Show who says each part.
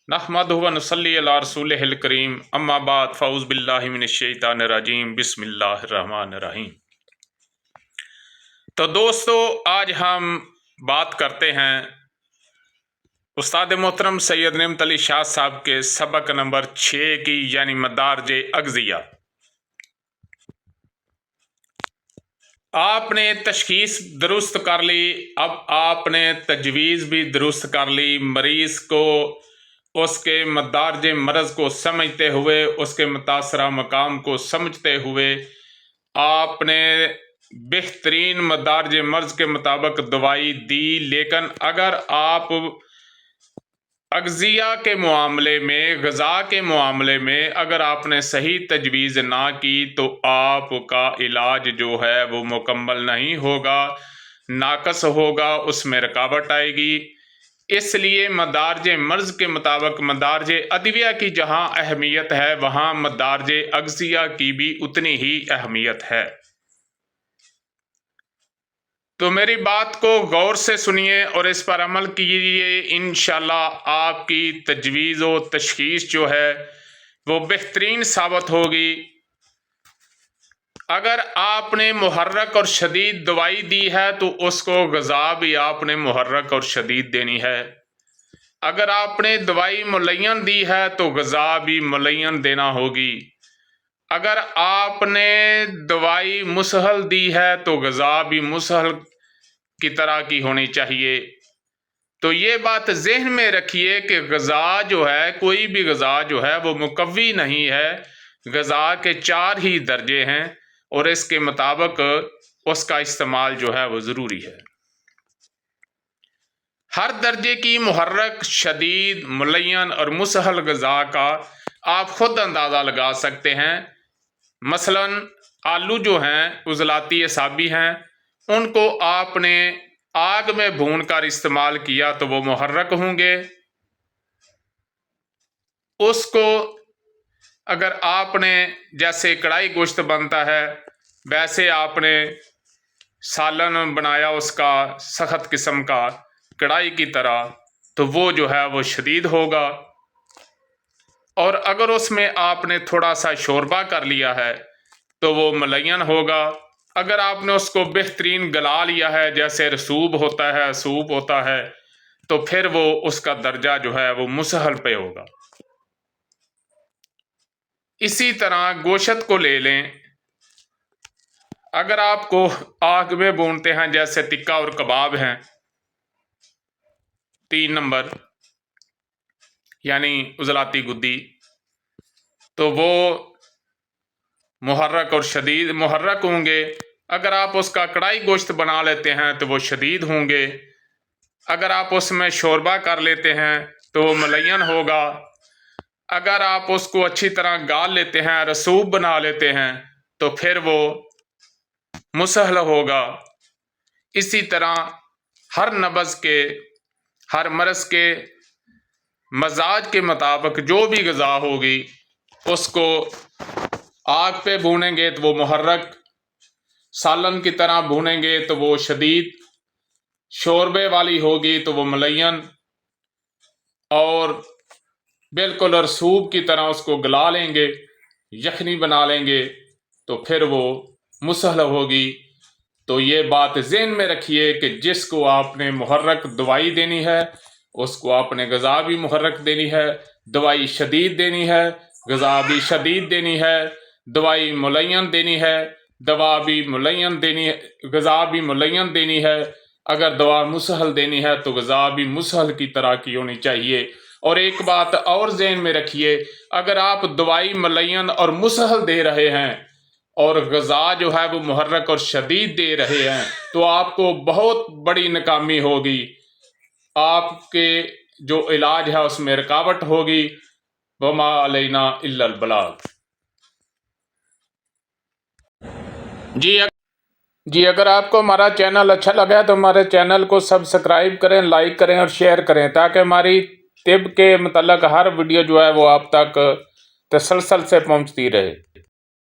Speaker 1: नहमदुहु व नुसल्ली अला रसूलिहिल करीम अम्मा बाद फ़ऊज़ु बिल्लाहि मिनश्शैतानिर रजीम बिस्मिल्लाहिर रहमानिर रहीम। तो दोस्तों, आज हम बात करते हैं उस्ताद मोहतरम सैयद नेमत अली शाह साहब के सबक नंबर 6 की, यानी मदारजे अग़ज़िया। आपने तशख़ीस दुरुस्त कर ली, अब आपने तजवीज़ भी दुरुस्त कर ली। मरीज़ को उसके मदारजे मरज़ को समझते हुए, उसके मुतासरा मकाम को समझते हुए आपने बेहतरीन मदारजे मर्ज़ के मुताबिक दवाई दी। लेकिन अगर आप अग़ज़िया के मामले में, ग़िज़ा के मामले में अगर आपने सही तजवीज़ ना की तो आपका इलाज जो है वो मुकम्मल नहीं होगा, नाक़स होगा, उसमें रुकावट आएगी। इसलिए मदारजे मर्ज़ के मुताबिक मदारजे अदविया की जहाँ अहमियत है, वहाँ मदारजे अग़ज़िया की भी उतनी ही अहमियत है। तो मेरी बात को गौर से सुनिए और इस पर अमल कीजिए। इंशाअल्लाह आपकी तजवीज़ व तशख़ीस जो है वो बेहतरीन साबित होगी। अगर आपने मुहर्रक और शदीद दवाई दी है तो उसको ग़िज़ा भी आपने मुहर्रक और शदीद देनी है। अगर आपने दवाई मुलय्यन दी है तो ग़िज़ा भी मुलय्यन देना होगी। अगर आपने दवाई मुसहल दी है तो ग़िज़ा भी मुसहल की तरह की होनी चाहिए। तो ये बात ज़हन में रखिए कि ग़िज़ा जो है, कोई भी ग़िज़ा जो है वो मुकव्वी नहीं है। ग़िज़ा के 4 ही दर्जे हैं और इसके मुताबिक उसका इस्तेमाल जो है वो ज़रूरी है। हर दर्जे की मुहर्रक, शदीद, मुलय्यन और मुसहल ग़िज़ा का आप खुद अंदाज़ा लगा सकते हैं। मसलन आलू जो हैं उज़लाती असाबी हैं, उनको आपने आग में भूनकर इस्तेमाल किया तो वो मुहर्रक होंगे। उसको अगर आपने, जैसे कढ़ाई गोश्त बनता है वैसे आपने सालन बनाया उसका सख्त किस्म का कढ़ाई की तरह, तो वो जो है वो शदीद होगा। और अगर उसमें आपने थोड़ा सा शोरबा कर लिया है तो वो मुलय्यन होगा। अगर आपने उसको बेहतरीन गला लिया है, जैसे रसूब होता है, सूप होता है, तो फिर वो उसका दर्जा जो है वो मुसहल पे होगा। इसी तरह गोश्त को ले लें। अगर आपको आग में भूनते हैं, जैसे टिक्का और कबाब हैं 3 नंबर, यानी उज़लाती गुद्दी, तो वो मुहर्रक और शदीद मुहर्रक होंगे। अगर आप उसका कढ़ाई गोश्त बना लेते हैं तो वो शदीद होंगे। अगर आप उसमें शोरबा कर लेते हैं तो वो मुलय्यन होगा। अगर आप उसको अच्छी तरह गाल लेते हैं, रसूब बना लेते हैं, तो फिर वो मुसहल होगा। इसी तरह हर नब्ज़ के, हर मर्ज़ के मजाज के मुताबिक जो भी ग़िज़ा होगी उसको आग पे भूनेंगे तो वो मुहर्रक, सालन की तरह भूनेंगे तो वो शदीद, शोरबे वाली होगी तो वो मुलय्यन, और बिल्कुल रसूब की तरह उसको गला लेंगे, यखनी बना लेंगे तो फिर वो मुसहल होगी। तो ये बात ज़हन में रखिए कि जिसको आपने मुहर्रक दवाई देनी है उसको आपने ग़िज़ा भी मुहर्रक देनी है, दवाई शदीद देनी है, ग़िज़ा भी शदीद देनी है, दवाई मुलय्यन देनी है, दवा भी मुलय्यन देनी है, ग़िज़ा भी मुलय्यन देनी है। अगर दवा मुसहल देनी है तो ग़िज़ा भी मुसहल की तरह की होनी चाहिए। और एक बात और ज़हन में रखिए, अगर आप दवाई मुलय्यन और मुसहल दे रहे हैं और ग़िज़ा जो है वो मुहर्रक और शदीद दे रहे हैं तो आपको बहुत बड़ी नाकामी होगी। आपके जो इलाज है उसमें रुकावट होगी। वमा अलैना इल्लल बलाग। जी, अगर आपको हमारा चैनल अच्छा लगा तो हमारे चैनल को सब्सक्राइब करें, लाइक करें और शेयर करें, ताकि हमारी तिब के मतलब हर वीडियो जो है वो आप तक तसलसल से पहुंचती रहे।